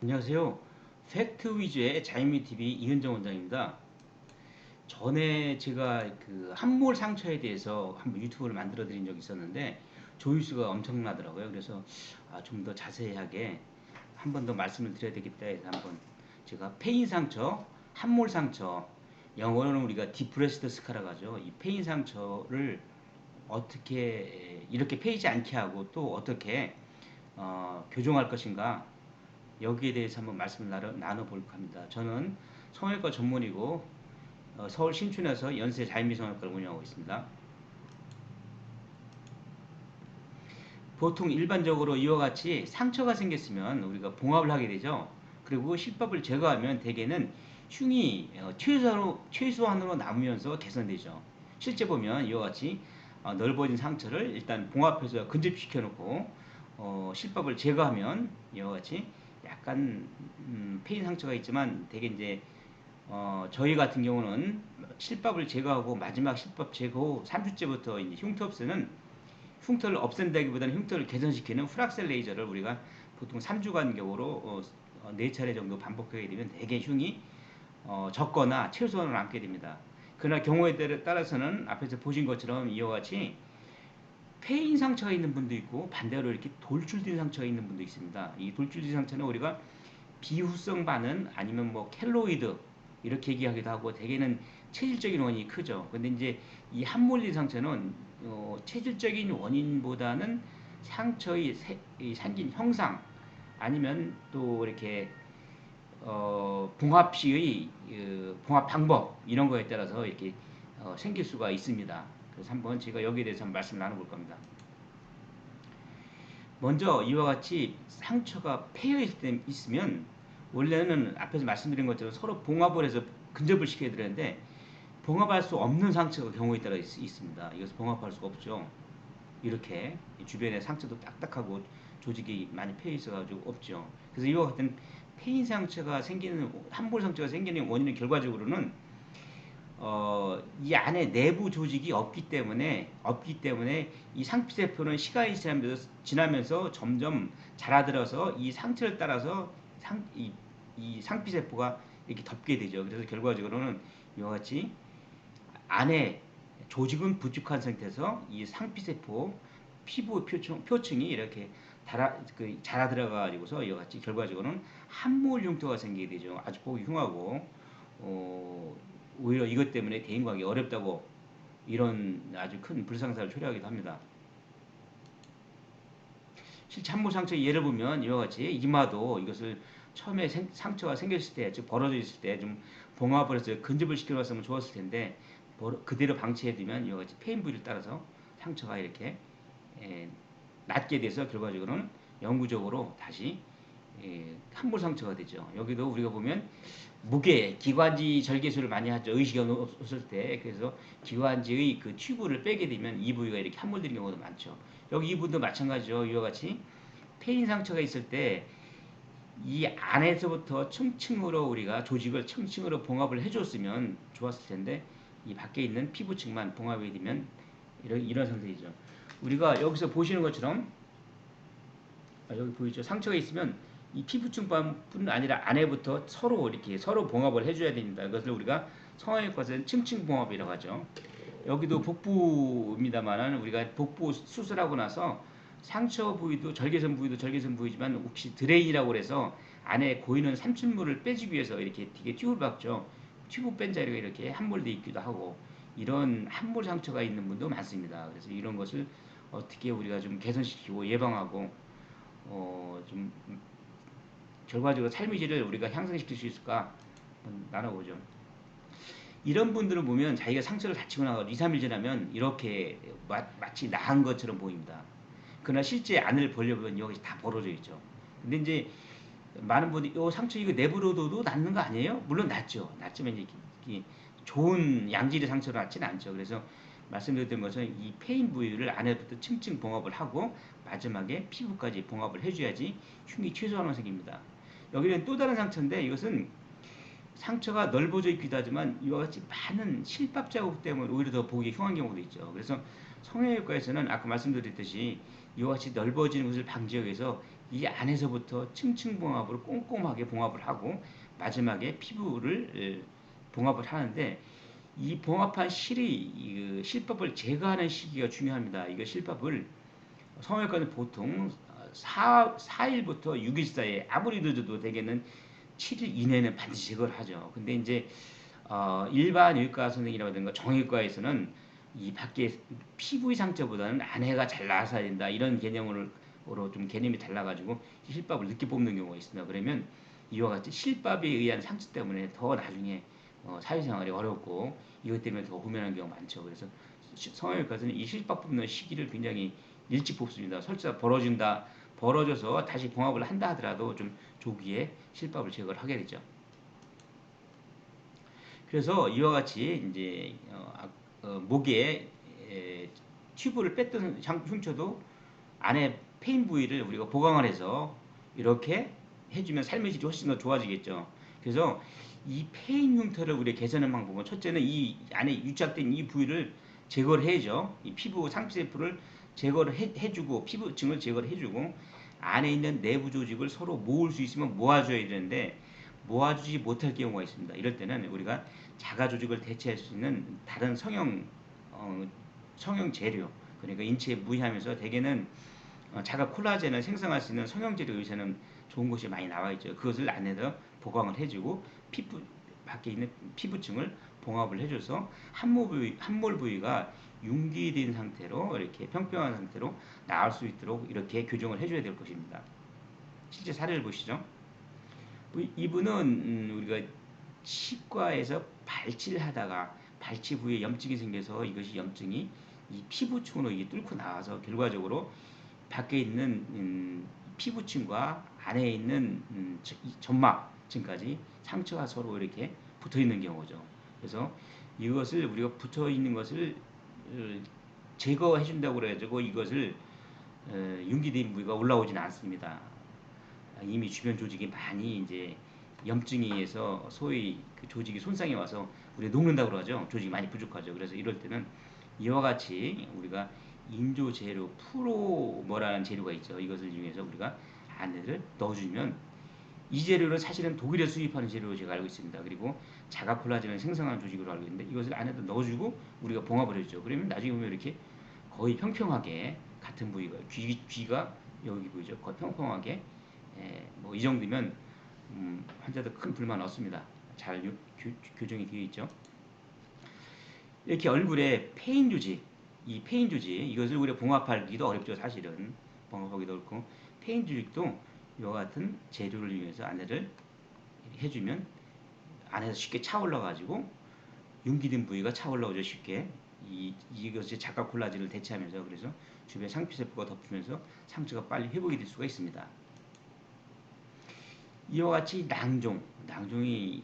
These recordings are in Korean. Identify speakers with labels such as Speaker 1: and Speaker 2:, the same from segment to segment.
Speaker 1: 안녕하세요. 팩트 위주의 자유미 TV 이현정 원장입니다. 전에 제가 그 함몰 상처에 대해서 한번 유튜브를 만들어 드린 적이 있었는데 조회수가 엄청나더라고요. 그래서 좀 더 자세하게 한 번 더 말씀을 드려야 되겠다 해서 한번 제가 페인 상처, 함몰 상처, 영어로는 우리가 디프레스드 스카라고 하죠. 이 페인 상처를 어떻게 이렇게 패이지 않게 하고 또 어떻게 교정할 것인가, 여기에 대해서 한번 말씀을 나눠볼까 합니다. 저는 성형외과 전문이고 서울 신촌에서 연세 자연미 성형외과를 운영하고 있습니다. 보통 일반적으로 이와 같이 상처가 생겼으면 우리가 봉합을 하게 되죠. 그리고 실밥을 제거하면 대개는 흉이 최소한으로 남으면서 개선되죠. 실제 보면 이와 같이 넓어진 상처를 일단 봉합해서 근접시켜 놓고 실밥을 제거하면 이와 같이 약간 페인 상처가 있지만 대개 이제 저희 같은 경우는 실밥을 제거하고 마지막 실밥 제거 후 3주째부터 이제 흉터 없애는, 흉터를 없앤다기보다는 흉터를 개선시키는 프락셀 레이저를 우리가 보통 3주 간격으로 4차례 정도 반복하게 되면 대개 흉이 적거나 최소한으로 남게 됩니다. 그러나 경우에 따라서는 앞에서 보신 것처럼 이와 같이 폐인 상처가 있는 분도 있고 반대로 이렇게 돌출된 상처가 있는 분도 있습니다. 이 돌출된 상처는 우리가 비후성 반응 아니면 뭐 켈로이드 이렇게 얘기하기도 하고 대개는 체질적인 원인이 크죠. 근데 이제 이 함몰린 상처는 체질적인 원인보다는 상처의 생긴 형상 아니면 또 이렇게 봉합 시의 봉합 방법 이런 거에 따라서 이렇게 생길 수가 있습니다. 그래서 한번 제가 여기에 대해서 한번 말씀 나눠볼 겁니다. 먼저 이와 같이 상처가 패여 있으면 원래는 앞에서 말씀드린 것처럼 서로 봉합을 해서 근접을 시켜야 되는데 봉합할 수 없는 상처가 경우에 따라 있습니다. 이것을 봉합할 수가 없죠. 이렇게 주변에 상처도 딱딱하고 조직이 많이 패여 있어가지고 없죠. 그래서 이와 같은 패인 상처가 생기는, 함몰 상처가 생기는 원인은 결과적으로는 이 안에 내부 조직이 없기 때문에 이 상피세포는 시간이 지나면서 점점 자라들어서 이 상처를 따라서 이 상피세포가 이렇게 덮게 되죠. 그래서 결과적으로는 이와 같이 안에 조직은 부족한 상태에서 이 상피세포 피부 표층이 이렇게 자라 들어가지고서 이와 같이 결과적으로는 함몰 흉터가 생기게 되죠. 아주 보기 흉하고 오히려 이것 때문에 대인관계 어렵다고 이런 아주 큰 불상사를 초래하기도 합니다. 실제 함몰 상처의 예를 보면 이와 같이 이마도 이것을 처음에 상처가 생겼을 때, 즉 벌어져 있을 때 좀 봉합을 해서 근접을 시켜놨으면 좋았을 텐데 그대로 방치해두면 이와 같이 페인 부위를 따라서 상처가 이렇게 낫게 돼서 결과적으로는 영구적으로 다시 함몰 상처가 되죠. 여기도 우리가 보면 무게, 기관지 절개술을 많이 하죠. 의식이 없을 때. 그래서 기관지의 그 튜브를 빼게 되면 이 부위가 이렇게 함몰되는 경우도 많죠. 여기 이 부분도 마찬가지죠. 이와 같이 페인 상처가 있을 때 이 안에서부터 층층으로 우리가 조직을 층층으로 봉합을 해줬으면 좋았을 텐데 이 밖에 있는 피부층만 봉합이 되면 이런 상태이죠. 우리가 여기서 보시는 것처럼 여기 보이죠? 상처가 있으면 이 피부층뿐 아니라 안에부터 서로 봉합을 해줘야 됩니다. 이것을 우리가 성형외과에서는 층층 봉합이라고 하죠. 여기도 복부입니다만은 우리가 복부 수술하고 나서 상처 부위도 절개선 부위지만 혹시 드레인이라고 해서 안에 고이는 삼층물을 빼주기 위해서 이렇게 되게 튜브를 박죠. 튜브 뺀 자리가 이렇게 함몰돼 있기도 하고 이런 함몰 상처가 있는 분도 많습니다. 그래서 이런 것을 어떻게 우리가 좀 개선시키고 예방하고 좀 결과적으로 삶의 질을 우리가 향상시킬 수 있을까 한번 나눠보죠. 이런 분들을 보면 자기가 상처를 다치고 나서 2, 3일 지나면 이렇게 마치 나은 것처럼 보입니다. 그러나 실제 안을 벌려보면 여기 다 벌어져 있죠. 근데 이제 많은 분들이 상처 이거 내부로도 낫는 거 아니에요? 물론 낫죠. 낫지만 이제 좋은 양질의 상처로 낫지는 않죠. 그래서 말씀드렸던 것은 이 페인 부위를 안에부터 층층 봉합을 하고 마지막에 피부까지 봉합을 해줘야지 흉이 최소한으로 생깁니다. 여기는 또 다른 상처인데 이것은 상처가 넓어져 있기도 하지만 이와 같이 많은 실밥 자국 때문에 오히려 더 보기 흉한 경우도 있죠. 그래서 성형외과에서는 아까 말씀드렸듯이 이와 같이 넓어지는 것을 방지하기 위해서 이 안에서부터 층층 봉합으로 꼼꼼하게 봉합을 하고 마지막에 피부를 봉합을 하는데 이 봉합한 실이 이 실밥을 제거하는 시기가 중요합니다. 이거 실밥을 성형외과는 보통 4일부터 6일 사이에 아무리 늦어도 대개는 7일 이내는 반드시 제거를 하죠. 근데 이제 일반 외과 선생이라든가 정형외과에서는 이 밖에 피부의 상처보다는 안에가 잘 나서야 된다 이런 개념으로 좀 개념이 달라가지고 실밥을 늦게 뽑는 경우가 있습니다. 그러면 이와 같이 실밥에 의한 상처 때문에 더 나중에 사회생활이 어렵고 이것 때문에 더 후면한 경우가 많죠. 그래서 성형외과에서는 이 실밥 뽑는 시기를 굉장히 일찍 뽑습니다. 설사 벌어져서 다시 봉합을 한다 하더라도 좀 조기에 실밥을 제거를 하게 되죠. 그래서 이와 같이 이제 목에 튜브를 뺐던 흉터도 안에 페인 부위를 우리가 보강을 해서 이렇게 해주면 삶의 질이 훨씬 더 좋아지겠죠. 그래서 이 페인 흉터를 우리가 개선하는 방법은 첫째는 이 안에 유착된 이 부위를 제거를 해야죠. 이 피부 상피세포를 제거를 해주고 피부층을 제거를 해주고 안에 있는 내부 조직을 서로 모을 수 있으면 모아줘야 되는데 모아주지 못할 경우가 있습니다. 이럴 때는 우리가 자가 조직을 대체할 수 있는 다른 성형 재료 그러니까 인체에 무의하면서 대개는 자가 콜라겐을 생성할 수 있는 성형 재료 요새는 좋은 것이 많이 나와 있죠. 그것을 안에다 보강을 해주고 피부 밖에 있는 피부층을 봉합을 해줘서 함몰 부위가 융기된 상태로 이렇게 평평한 상태로 나올 수 있도록 이렇게 교정을 해줘야 될 것입니다. 실제 사례를 보시죠. 이분은 우리가 치과에서 발치를 하다가 발치 부위에 염증이 생겨서 이것이 염증이 이 피부층으로 이게 뚫고 나와서 결과적으로 밖에 있는 피부층과 안에 있는 점막층까지 상처가 서로 이렇게 붙어 있는 경우죠. 그래서 이것을 우리가 붙어 있는 것을 제거해 준다고 그래가지고 이것을 융기된 부위가 올라오지는 않습니다. 이미 주변 조직이 많이 이제 염증에 의해서 소위 그 조직이 손상이 와서 우리가 녹는다고 그러죠. 조직이 많이 부족하죠. 그래서 이럴 때는 이와 같이 우리가 인조 재료 프로모라는 재료가 있죠. 이것을 이용해서 우리가 안에를 넣어주면 이 재료는 사실은 독일에서 수입하는 재료로 제가 알고 있습니다. 그리고 자가 콜라겐을 생성하는 조직으로 알고 있는데 이것을 안에다 넣어주고 우리가 봉합을 해주죠. 그러면 나중에 보면 이렇게 거의 평평하게 같은 부위가 귀가 여기 보이죠. 거의 평평하게 뭐 이 정도면 환자들 큰 불만 없습니다. 잘 교정이 되어 있죠. 이렇게 얼굴에 페인 조직, 이 페인 조직 이것을 우리가 봉합하기도 어렵죠. 사실은 봉합하기도 어렵고 페인 조직도 이와 같은 재료를 이용해서 안에를 해주면 안에서 쉽게 차올라 가지고 융기된 부위가 차올라오죠. 쉽게 이것이 자가 콜라겐을 대체하면서 그래서 주변 상피세포가 덮으면서 상처가 빨리 회복이 될 수가 있습니다. 이와 같이 낭종이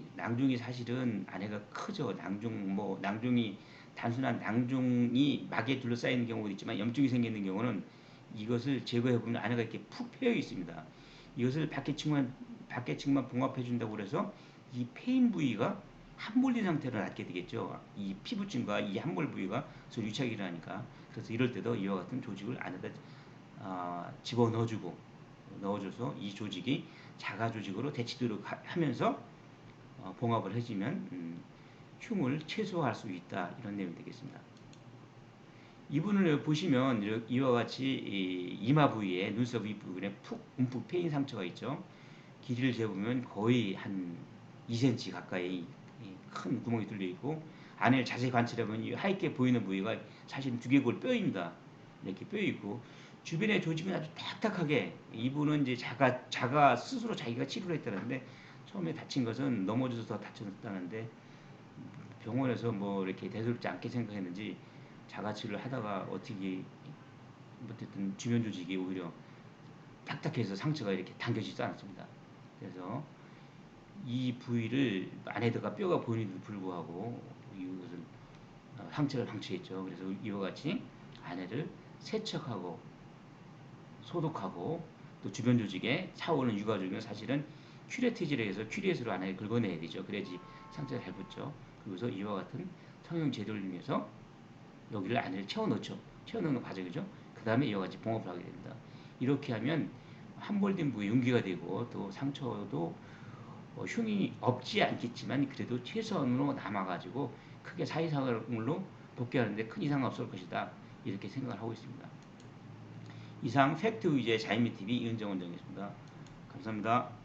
Speaker 1: 사실은 안에가 크죠. 낭종이 단순한 낭종이 막에 둘러싸이는 경우도 있지만 염증이 생기는 경우는 이것을 제거해 보면 안에가 이렇게 푹 패여 있습니다. 이것을 밖에 층만 봉합해 준다고 그래서 이 페인 부위가 함몰된 상태로 낫게 되겠죠. 이 피부층과 이 함몰 부위가 서로 유착이 일어나니까 그래서 이럴 때도 이와 같은 조직을 안에다 집어 넣어줘서 이 조직이 자가 조직으로 대치도록 하면서 봉합을 해주면 흉을 최소화할 수 있다 이런 내용이 되겠습니다. 이분을 보시면 이와 같이 이마 부위에 눈썹 윗부분에 움푹 패인 상처가 있죠. 길이를 재보면 거의 한 2cm 가까이 큰 구멍이 뚫려 있고 안을 자세히 관찰해보면 이 하얗게 보이는 부위가 사실은 두개골 뼈입니다. 이렇게 뼈 있고 주변의 조직은 아주 딱딱하게 이분은 이제 자가 스스로 자기가 치료를 했다는데 처음에 다친 것은 넘어져서 더 다쳤다는데 병원에서 뭐 이렇게 대수롭지 않게 생각했는지 자가치료를 하다가 어떻게 주변 조직이 오히려 딱딱해서 상처가 이렇게 당겨지지 않습니다. 그래서 이 부위를 안에다가 뼈가 보이는데도 불구하고 이것을 상처를 방치했죠. 그래서 이와 같이 안에를 세척하고 소독하고 또 주변 조직에 차오르는 유가족은 사실은 큐레티지를 해서 큐리엣으로 안에 긁어내야 되죠. 그래야지 상처가 잘 붙죠. 그래서 이와 같은 성형 제도를 이용해서 여기를 안에 채워넣죠. 채워넣는 과정이죠. 그 다음에 이와 같이 봉합을 하게 됩니다. 이렇게 하면 함몰된 부위에 용기가 되고 또 상처도 흉이 없지 않겠지만 그래도 최선으로 남아가지고 크게 사이사물로 복귀하는데 큰 이상은 없을 것이다. 이렇게 생각을 하고 있습니다. 이상 팩트 위주의 자인미 TV 이은정 원장이었습니다. 감사합니다.